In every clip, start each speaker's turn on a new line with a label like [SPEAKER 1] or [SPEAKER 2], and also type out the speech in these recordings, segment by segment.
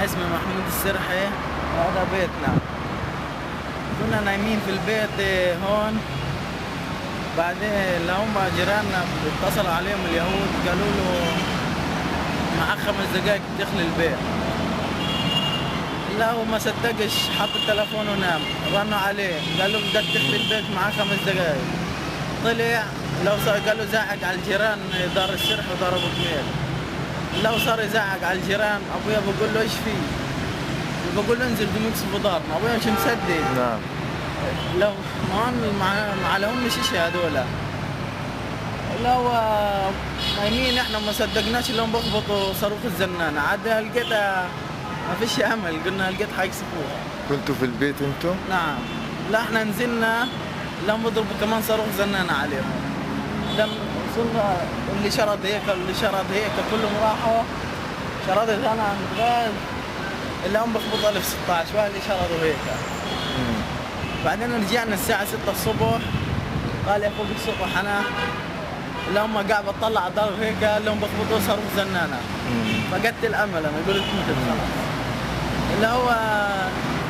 [SPEAKER 1] اسمي محمود السرحي، وهذا بيتنا. كنا نايمين في البيت هون، بعدين هم جيراننا اتصلوا عليهم اليهود قالوا له معك 5 دقائق تدخل البيت. لا هو ما صدقش، حط التلفون ونام. رنوا عليه قالوا بدك تدخل البيت معك 5 دقائق. طلع قالوا زعق على الجيران دار السرح وضربوا كميل. لو صار يزعق على الجيران، ابويا بقول له ايش فيه؟ بقول له انزل دمك في دارنا، ابويا مش مصدق.
[SPEAKER 2] نعم.
[SPEAKER 1] لو ما لهمش شيء هذول. لو نايمين احنا ما صدقناش لهم بخبطوا صاروخ الزنانه، عاد لقيتها ما فيش امل، قلنا لقيت حيكسفوها.
[SPEAKER 2] كنتوا في البيت انتم؟
[SPEAKER 1] نعم. لا احنا نزلنا لهم بضربوا كمان صاروخ زنانه عليهم. لما وصلنا اللي شرد هيك واللي شرد هيك كلهم راحوا. شردت انا عند غاز اللي هم بخبطوا 1016 واللي شردوا هيك. بعدين رجعنا الساعة 6 الصبح، طالع فوق السطح انا اللي هم قاعد بطلع على الضرب هيك اللي هم بخبطوا صاروخ زنانة. فقدت الامل انا، قلت ممكن خلاص. اللي هو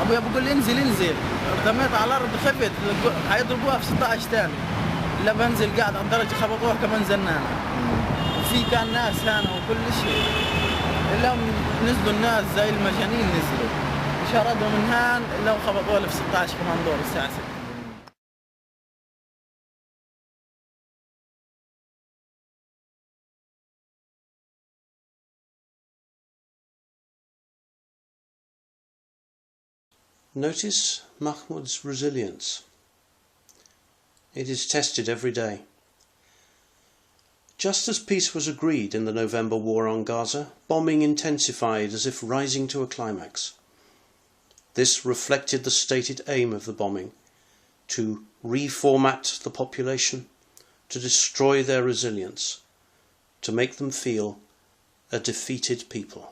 [SPEAKER 1] ابويا بقول لي انزل انزل، رميت على الارض خفت حيضربوها في 16 ثاني. لا بنزل قاعد على الدرجة خبطوها كمان زنانة. وفي كان ناس هنا وكل شيء. اللي هم نزلوا الناس زي المجانين نزلوا. شردوا من هان اللي هم خبطوها في 16 كمان دور الساعة 6.
[SPEAKER 3] Notice Mahmoud's resilience. It is tested every day. Just as peace was agreed in the November war on Gaza, bombing intensified as if rising to a climax. This reflected the stated aim of the bombing, to reformat the population, to destroy their resilience, to make them feel a defeated people.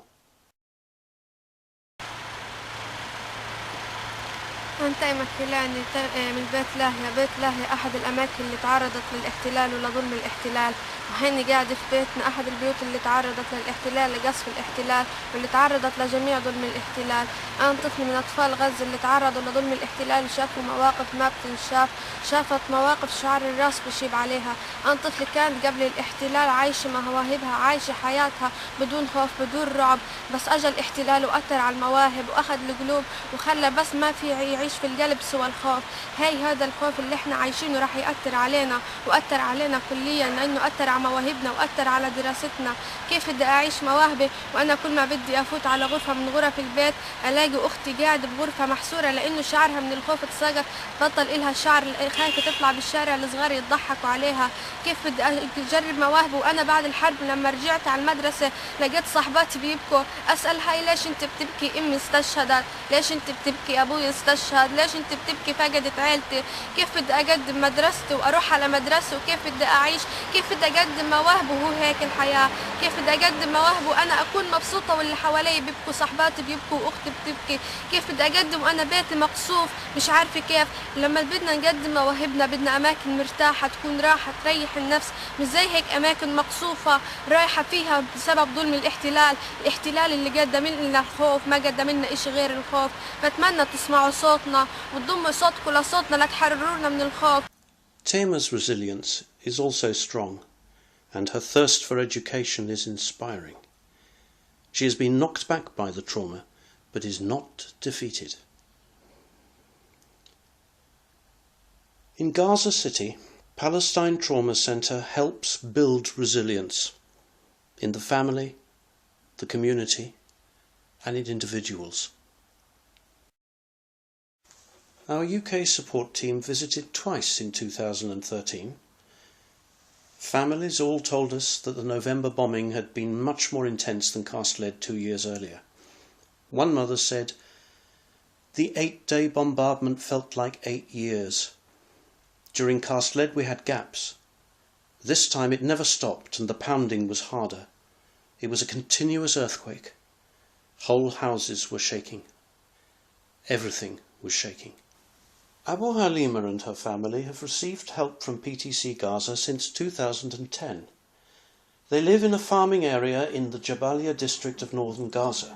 [SPEAKER 4] أنت يمثلاني من بيت لاهيا. بيت لاهيا أحد الأماكن اللي تعرضت للاحتلال ولظلم الاحتلال، وهيني قاعدة في بيتنا أحد البيوت اللي تعرضت للاحتلال لقصف الاحتلال واللي تعرضت لجميع ظلم الاحتلال. أنا طفل من أطفال غزة اللي تعرضوا لظلم الاحتلال وشافوا مواقف ما بتنشاف، شافت مواقف شعر الراس بشيب عليها. أنا طفل كانت قبل الاحتلال عايشة مواهبها، عايشة حياتها بدون خوف بدون رعب، بس أجى الاحتلال وأثر على المواهب وأخذ القلوب وخلى بس ما في يعيش في القلب سوى الخوف. هذا الخوف اللي احنا عايشينه راح يأثر علينا وأثر علينا كليا، لأنه أثر على مواهبنا وأثر على دراستنا. كيف بدي أعيش مواهبي وأنا كل ما بدي أفوت على غرفة من غرف البيت ألاقي أختي قاعدة بغرفة محصورة لأنه شعرها من الخوف اتسقط، بطل إلها شعر، خايفة تطلع بالشارع الصغار يضحكوا عليها. كيف بدي أجرب مواهبي وأنا بعد الحرب لما رجعت على المدرسة لقيت صاحباتي بيبكوا، أسأل هاي ليش أنت بتبكي؟ أمي استشهدت. ليش أنت بتبكي؟ أبوي استشهد. ليش أنت بتبكي؟ فقدت عيلتي. كيف بدي أقدم مدرستي وأروح على مدرسة؟ وكيف بدي أعيش؟ كيف بدي أقدم مواهب وهو هيك الحياة؟ كيف بدي أقدم مواهب وأنا أكون مبسوطة واللي حوالي بيبكوا، صاحباتي بيبكوا وأختي بتبكي؟ كيف بدي أقدم وأنا بيتي مقصوف مش عارفة كيف؟ لما بدنا نقدم مواهبنا بدنا أماكن مرتاحة تكون راحة تريح النفس، مش زي هيك أماكن مقصوفة رايحة فيها بسبب ظلم الاحتلال اللي قدم لنا الخوف، ما قدم لنا إشي غير الخوف. بتمنى تسمعوا صوتنا وتضموا صوتكم لصوتنا لتحررونا من الخوف.
[SPEAKER 3] Taima's resilience is also strong, and her thirst for education is inspiring. She has been knocked back by the trauma, but is not defeated. In Gaza City, Palestine Trauma Center helps build resilience in the family, the community, and in individuals. Our UK support team visited twice in 2013. Families all told us that the November bombing had been much more intense than Castled 2 years earlier. One mother said, "The 8-day bombardment felt like 8 years. During Castled we had gaps. This time it never stopped and the pounding was harder. It was a continuous earthquake. Whole houses were shaking. Everything was shaking." Abu Halima and her family have received help from PTC Gaza since 2010. They live in a farming area in the Jabalia district of northern Gaza.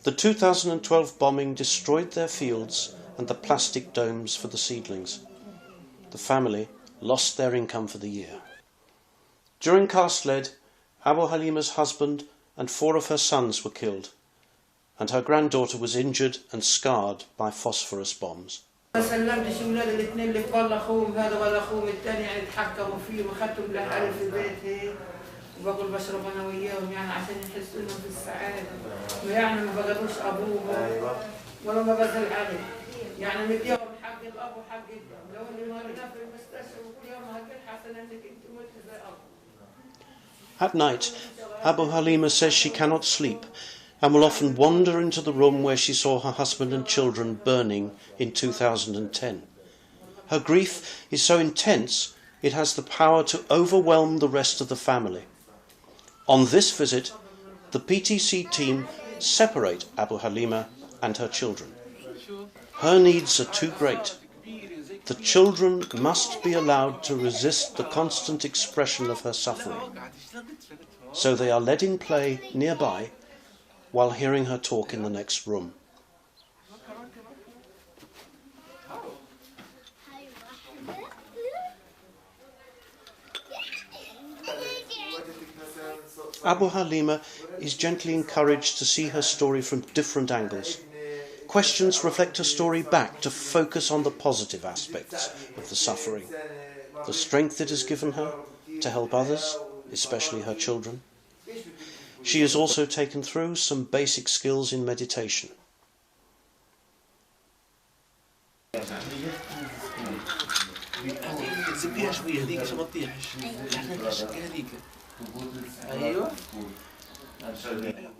[SPEAKER 3] The 2012 bombing destroyed their fields and the plastic domes for the seedlings. The family lost their income for the year. During Castled, Abu Halima's husband and 4 of her sons were killed, and her granddaughter was injured and scarred by phosphorus bombs.
[SPEAKER 2] وبقول بشرب انا وياهم يعني عشان يحسوا انهم في السعاده ويعني ما بقدروش ابوهم ولا ما بزعل عليه يعني مديهم حق الاب وحق الام لو اللي مرينا في المستشفى وكل يوم هتلحق حسن انك انت مت زي ابو.
[SPEAKER 3] At night, Abu Halima says she cannot sleep and will often wander into the room where she saw her husband and children burning in 2010. Her grief is so intense it has the power to overwhelm the rest of the family. On this visit, the PTC team separate Abu Halima and her children. Her needs are too great. The children must be allowed to resist the constant expression of her suffering. So they are let in play nearby while hearing her talk in the next room. Abu Halima is gently encouraged to see her story from different angles. Questions reflect her story back to focus on the positive aspects of the suffering, the strength it has given her to help others, especially her children. She is also taken through some basic skills in meditation.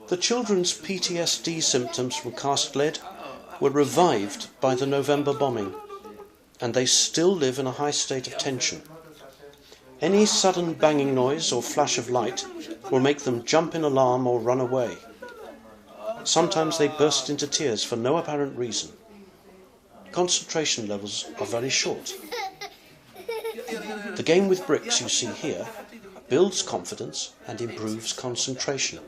[SPEAKER 3] The children's PTSD symptoms from Castled were revived by the November bombing, and they still live in a high state of tension. Any sudden banging noise or flash of light will make them jump in alarm or run away. Sometimes they burst into tears for no apparent reason. Concentration levels are very short. The game with bricks you see here builds confidence and improves concentration.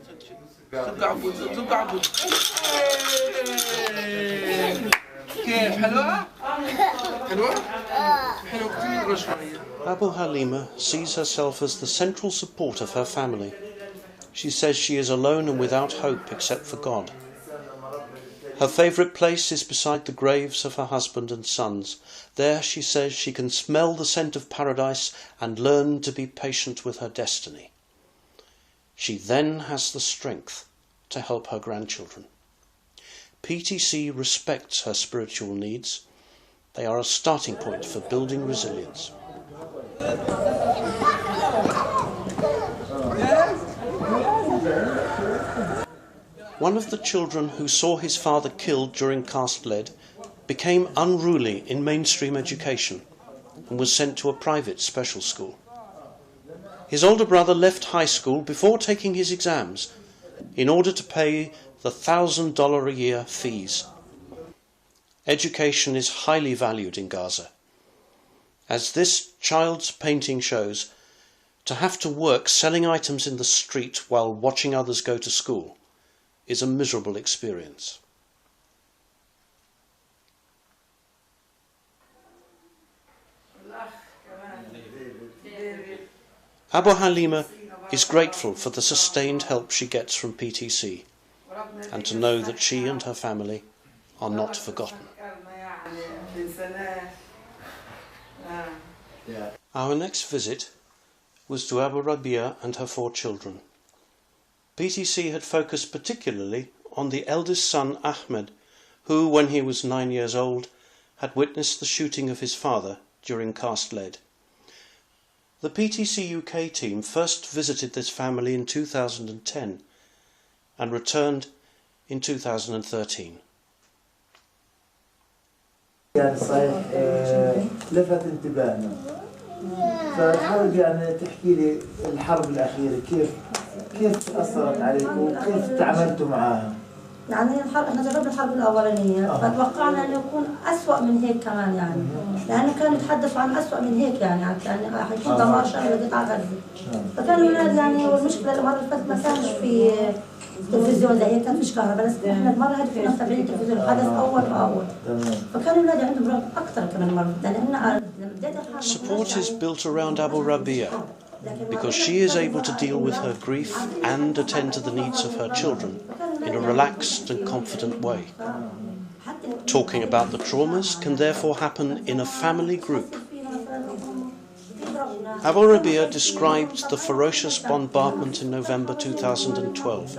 [SPEAKER 3] Abu Halima sees herself as the central support of her family. She says she is alone and without hope except for God. Her favourite place is beside the graves of her husband and sons. There, she says, she can smell the scent of paradise and learn to be patient with her destiny. She then has the strength to help her grandchildren. PTC respects her spiritual needs. They are a starting point for building resilience. One of the children who saw his father killed during Castled became unruly in mainstream education and was sent to a private special school. His older brother left high school before taking his exams in order to pay the $1,000 a year fees. Education is highly valued in Gaza. As this child's painting shows, to have to work selling items in the street while watching others go to school is a miserable experience. Abu Halima is grateful for the sustained help she gets from PTC and to know that she and her family are not forgotten. Our next visit was to Abu Rabia and her 4 children. PTC had focused particularly on the eldest son Ahmed, who, when he was 9 years old, had witnessed the shooting of his father during Castled. The PTC UK team first visited this family in 2010 and returned in 2013.
[SPEAKER 5] يعني صحيح لفت انتباهنا فحاول يعني تحكي لي الحرب الأخيرة كيف أثرت عليكم وكيف تعاملتوا معها.
[SPEAKER 6] يعني احنا جربنا الحرب الأولانية فتوقعنا أنه يكون أسوأ من هيك كمان يعني لأنه كانوا يتحدثوا عن أسوأ من هيك يعني حيكون دمار شامل لقطاع غزة فكانوا الولاد يعني والمشكلة المرة اللي فاتت ما كانش في تلفزيون زي هيك كان فيش كهرباء بس احنا المرة هذه كنا متابعين التلفزيون الحدث أول بأول فكانوا الولاد عندهم رعب أكثر كمان المرة لأن بداية الحرب
[SPEAKER 3] Support is built around Abu Rabia because she is able to deal with her grief and attend to the needs of her children in a relaxed and confident way. Talking about the traumas can therefore happen in a family group. Abu Rabia described the ferocious bombardment in November 2012.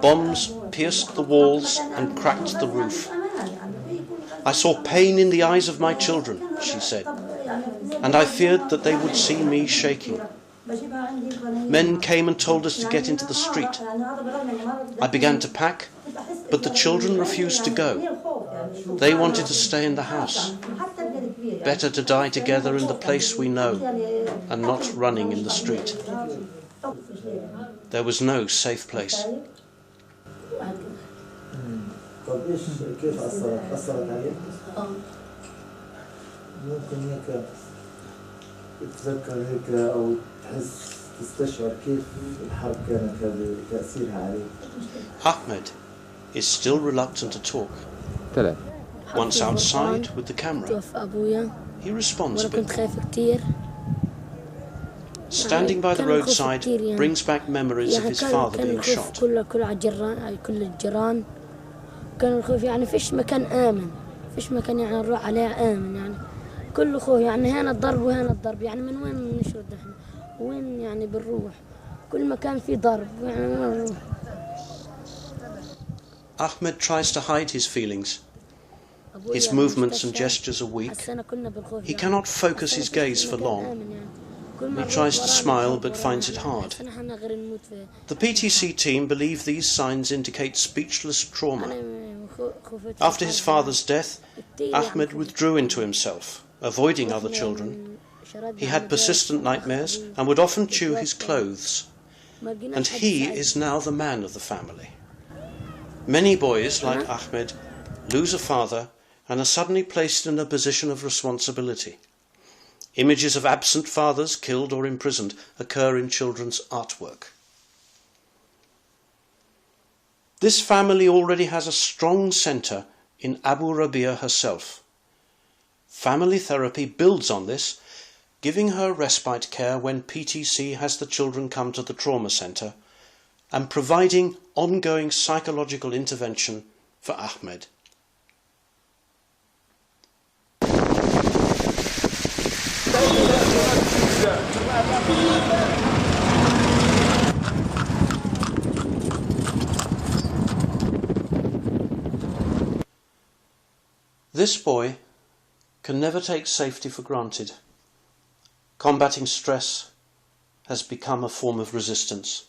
[SPEAKER 3] Bombs pierced the walls and cracked the roof. I saw pain in the eyes of my children, she said, and I feared that they would see me shaking. Men came and told us to get into the street. I began to pack, but the children refused to go. They wanted to stay in the house. Better to die together in the place we know and not running in the street. There was no safe place.
[SPEAKER 5] طب ايش كيف أثرت عليك؟ ممكن هيك تتذكر هيك أو تحس تستشعر كيف الحرب كانت هذه تأثيرها عليك؟
[SPEAKER 3] Ahmed is still reluctant to talk. Once outside with the camera, he responds a bit. Standing by the roadside brings back memories of his father being shot.
[SPEAKER 7] كل الجيران كان الخوف يعني فيش مكان آمن فيش مكان يعني نروح عليه آمن يعني كله خوف يعني هنا الضرب وهنا الضرب يعني من وين نشرد احنا وين يعني بنروح كل مكان فيه ضرب يعني وين نروح.
[SPEAKER 3] Ahmed tries to hide his feelings. His movements and gestures are weak. He cannot focus his gaze for long. He tries to smile but finds it hard. The PTC team believe these signs indicate speechless trauma. After his father's death, Ahmed withdrew into himself, avoiding other children. He had persistent nightmares and would often chew his clothes. And he is now the man of the family. Many boys, like Ahmed, lose a father and are suddenly placed in a position of responsibility. Images of absent fathers killed or imprisoned occur in children's artwork. This family already has a strong centre in Abu Rabia herself. Family therapy builds on this, giving her respite care when PTC has the children come to the trauma centre and providing ongoing psychological intervention for Ahmed. This boy can never take safety for granted. Combating stress has become a form of resistance.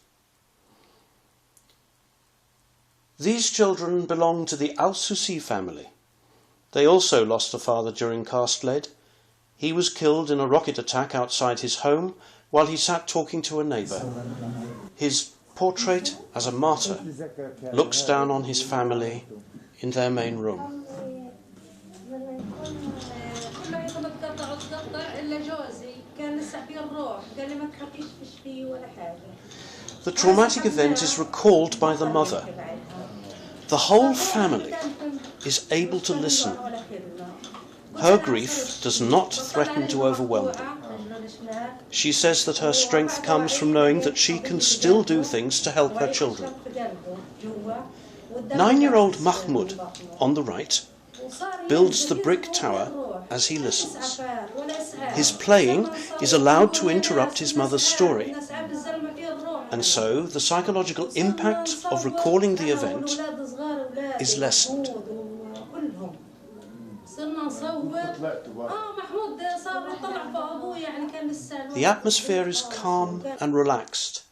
[SPEAKER 3] These children belong to the Al-Susi family. They also lost a father during Cast-Lead. He was killed in a rocket attack outside his home while he sat talking to a neighbour. His portrait as a martyr looks down on his family in their main room. The traumatic event is recalled by the mother. The whole family is able to listen. Her grief does not threaten to overwhelm them. She says that her strength comes from knowing that she can still do things to help her children. 9-year-old Mahmoud, on the right, builds the brick tower as he listens. His playing is allowed to interrupt his mother's story, and so the psychological impact of recalling the event is lessened. The atmosphere is calm and relaxed.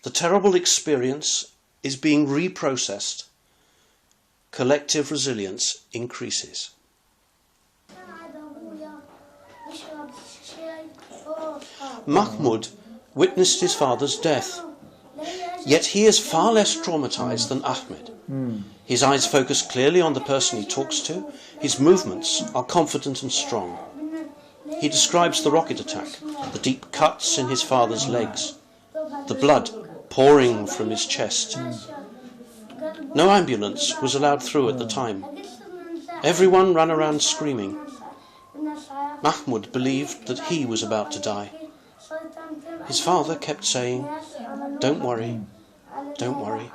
[SPEAKER 3] The terrible experience is being reprocessed. Collective resilience increases. Mahmoud witnessed his father's death. Yet he is far less traumatized than Ahmed. His eyes focus clearly on the person he talks to. His movements are confident and strong. He describes the rocket attack, the deep cuts in his father's legs, the blood pouring from his chest. No ambulance was allowed through at the time. Everyone ran around screaming. Mahmoud believed that he was about to die. His father kept saying, "Don't worry, don't worry."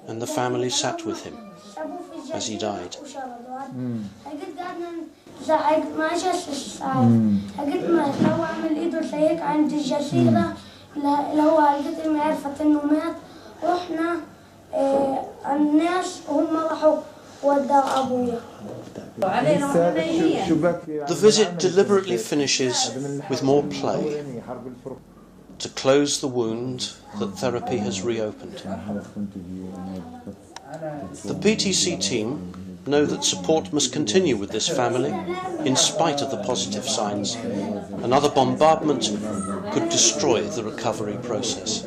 [SPEAKER 3] And the family sat with him as he died. The visit deliberately finishes with more play to close the wound that therapy has reopened. The PTC team know that support must continue with this family in spite of the positive signs. Another bombardment could destroy the recovery process.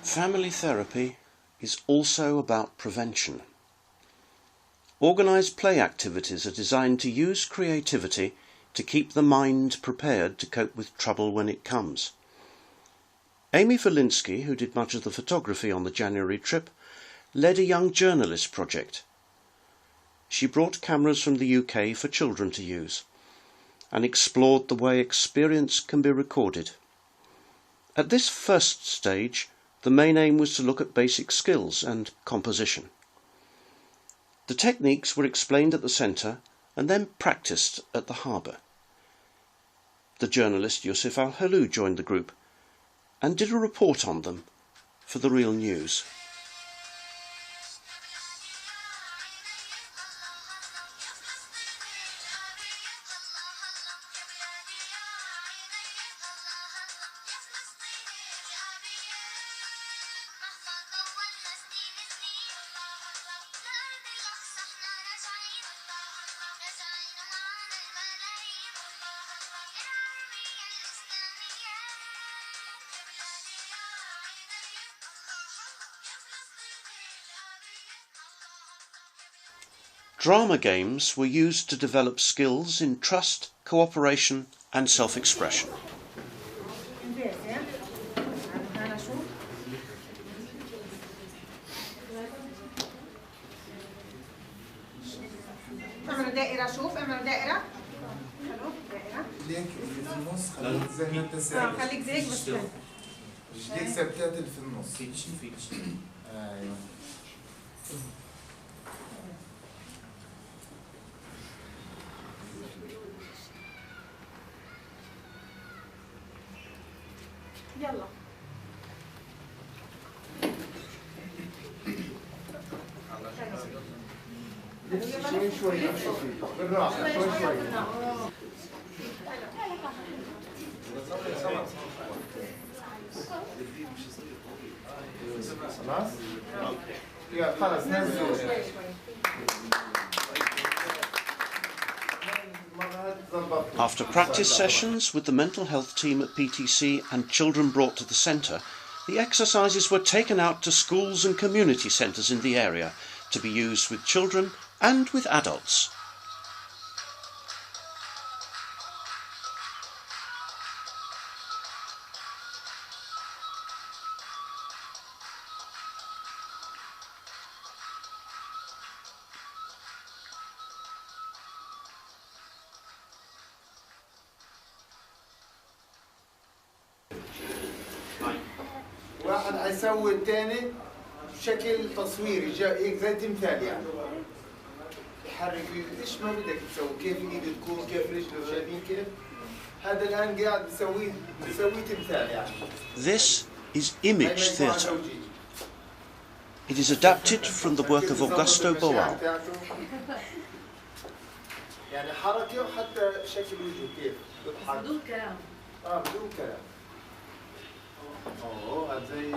[SPEAKER 3] Family therapy is also about prevention. Organised play activities are designed to use creativity to keep the mind prepared to cope with trouble when it comes. Amy Valinsky, who did much of the photography on the January trip, led a young journalist project. She brought cameras from the UK for children to use and explored the way experience can be recorded. At this first stage, the main aim was to look at basic skills and composition. The techniques were explained at the centre and then practised at the harbour. The journalist Yusuf Al-Halou joined the group and did a report on them for the Real News. Drama games were used to develop skills in trust, cooperation and self-expression.
[SPEAKER 8] اعملوا دائرة شوف اعملوا دائرة حلو دائرة
[SPEAKER 9] ليك اللي في النص خليك زي ما انت ثابت
[SPEAKER 8] خليك زيك بس
[SPEAKER 9] رجليك ثابتات اللي في النص ايوه
[SPEAKER 8] يلا
[SPEAKER 9] شوي شوي بالراحة شوي شوي خلاص؟ يا خلاص نزلوا
[SPEAKER 3] After practice sessions with the mental health team at PTC and children brought to the centre, the exercises were taken out to schools and community centres in the area to be used with children and with adults.
[SPEAKER 9] واحد حيسوي الثاني بشكل تصويري هيك زي تمثال يعني يحرك ايش ما بدك تسوي كيف ايده تكون كيف رجله شايفين كيف هذا الان قاعد بسوي تمثال يعني.
[SPEAKER 3] This is image theatre. It is adapted from the work of Augusto Boal.
[SPEAKER 9] يعني حركة وحتى شكل وجهه كيف بيضحك بدون كلام. بدون كلام. زي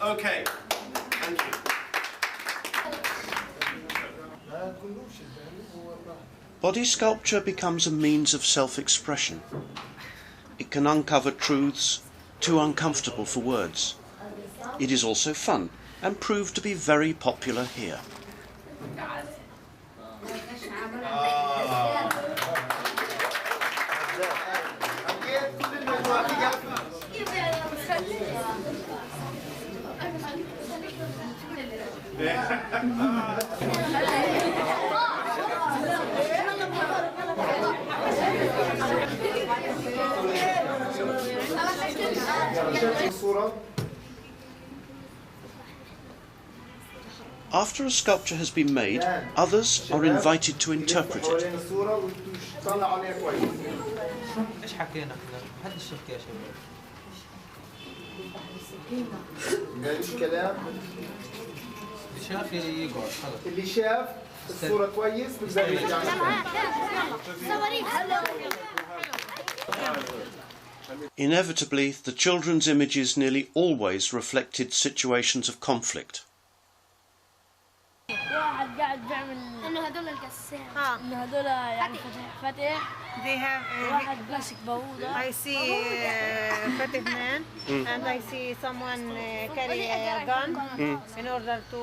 [SPEAKER 3] Okay. Thank you. Body sculpture becomes a means of self-expression. It can uncover truths too uncomfortable for words. It is also fun and proved to be very popular here. After a sculpture has been made, others are invited to interpret it.
[SPEAKER 9] اللي شاف الصورة كويس بيقدر يرجع.
[SPEAKER 3] Inevitably, the children's images nearly always reflected situations of conflict.
[SPEAKER 7] واحد قاعد بيعمل انه هذول القسام انه هذول يعني فتح
[SPEAKER 8] They have
[SPEAKER 7] واحد ماسك بوضة.
[SPEAKER 8] I see Fatih man and I see someone carry a gun in order to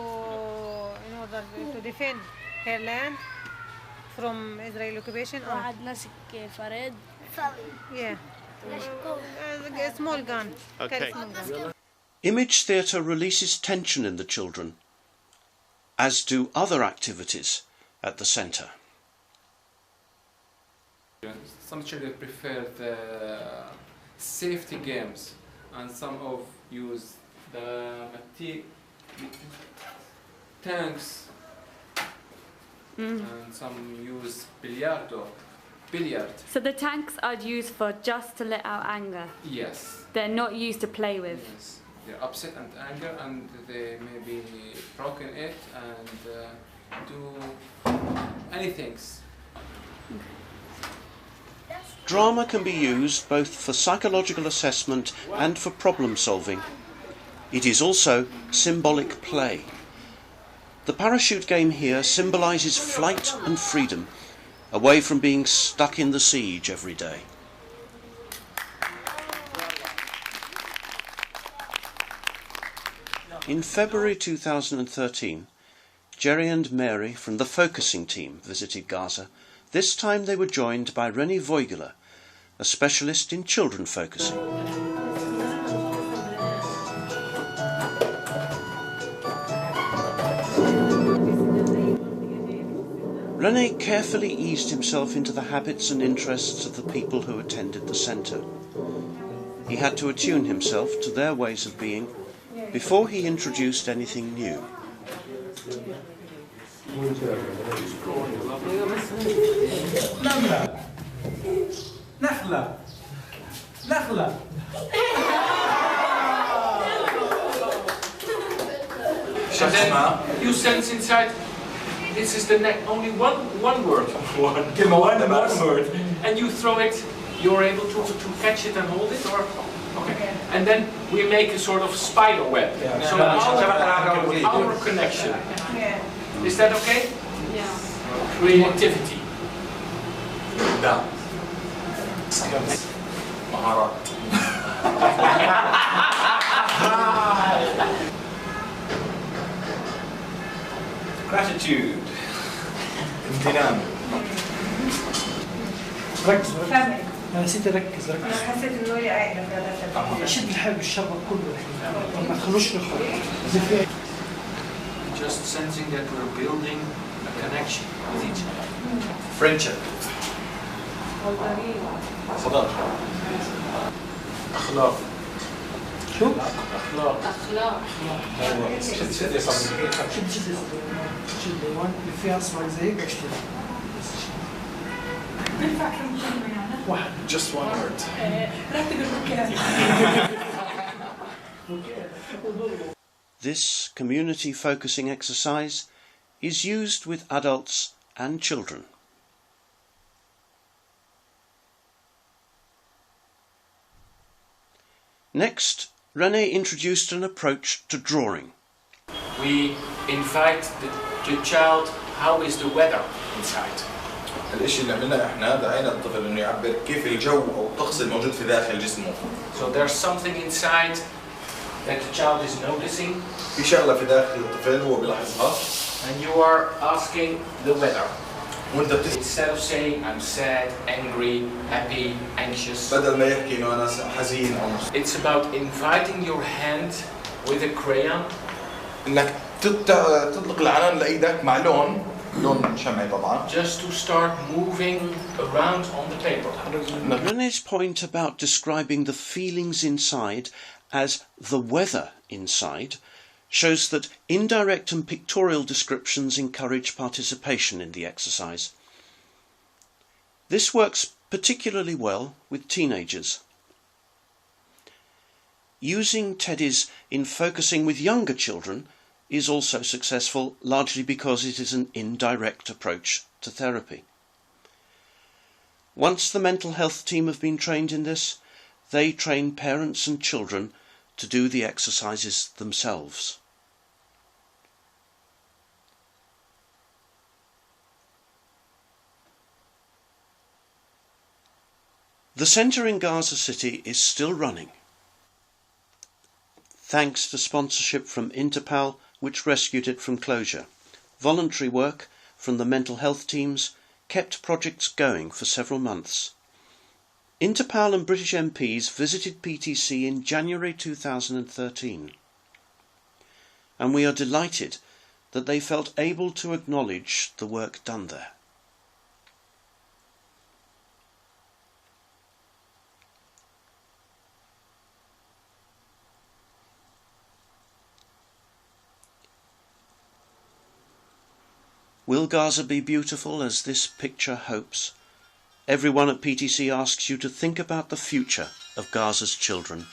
[SPEAKER 8] defend her land from Israeli occupation.
[SPEAKER 7] واحد ماسك فريد.
[SPEAKER 8] Yeah. A small gun.
[SPEAKER 3] Okay.
[SPEAKER 8] Small gun.
[SPEAKER 3] Image theatre releases tension in the children, as do other activities at the centre.
[SPEAKER 10] Some children prefer the safety games, and some of use the tanks, and some use billiard.
[SPEAKER 11] So the tanks are used for just to let out anger?
[SPEAKER 10] Yes.
[SPEAKER 11] They're not used to play with?
[SPEAKER 10] Yes. They're upset and anger, and they maybe broken it and do anything.
[SPEAKER 3] Drama can be used both for psychological assessment and for problem solving. It is also symbolic play. The parachute game here symbolises flight and freedom, away from being stuck in the siege every day. In February 2013, Jerry and Mary from the focusing team visited Gaza. This time they were joined by Rennie Voigela, a specialist in children focusing. Rennie carefully eased himself into the habits and interests of the people who attended the centre. He had to attune himself to their ways of being before he introduced anything new.
[SPEAKER 10] So then you sense inside, this is the only one word. One word. And you throw it, you're able to catch it and hold it, or? Okay. And then we make a sort of spider web. So our connection. Is that okay?
[SPEAKER 11] Yeah.
[SPEAKER 10] Creativity.
[SPEAKER 12] نعم. مهارات. Gratitude. امتنان.
[SPEAKER 13] ركز. أنا نسيت أركز.
[SPEAKER 8] أنا حسيت إنه لي عائلة في هذا.
[SPEAKER 13] شد الحلو الشرب كله الحين. ما تخلوش نخرج.
[SPEAKER 10] Just sensing that we're building a connection with each other.
[SPEAKER 12] Friendship. صداقة. أخلاق.
[SPEAKER 13] شو؟
[SPEAKER 12] أخلاق. شد يا صديقي.
[SPEAKER 13] شد ايوان فيها اصبع زيك اشتري
[SPEAKER 12] واحد. Just one word.
[SPEAKER 8] رتب المكان.
[SPEAKER 3] This community focusing exercise is used with adults and children. Next, René introduced an approach to drawing.
[SPEAKER 10] We invite the child, how is the weather inside?
[SPEAKER 12] الاشي اللي عملناه احنا دعينا الطفل انه يعبر كيف الجو او الطقس الموجود في داخل جسمه.
[SPEAKER 10] So there's something inside that the child is noticing.
[SPEAKER 12] في شغلة في داخل الطفل هو بيلاحظها.
[SPEAKER 10] And you are asking the weather.
[SPEAKER 12] وانت
[SPEAKER 10] instead of saying I'm sad, angry, happy, anxious.
[SPEAKER 12] بدل ما يحكي انه انا حزين او
[SPEAKER 10] It's about inviting your hand with a crayon.
[SPEAKER 12] انك تطلق العنان لايدك مع لون شمعي طبعا.
[SPEAKER 10] Just to start moving around on the paper.
[SPEAKER 3] René's point about describing the feelings inside as the weather inside shows that indirect and pictorial descriptions encourage participation in the exercise. This works particularly well with teenagers. Using teddies in focusing with younger children is also successful, largely because it is an indirect approach to therapy. Once the mental health team have been trained in this, they train parents and children to do the exercises themselves. The centre in Gaza City is still running, thanks to sponsorship from Interpal, which rescued it from closure. Voluntary work from the mental health teams kept projects going for several months. Interpal and British MPs visited PTC in January 2013, and we are delighted that they felt able to acknowledge the work done there. Will Gaza be beautiful as this picture hopes? Everyone at PTC asks you to think about the future of Gaza's children.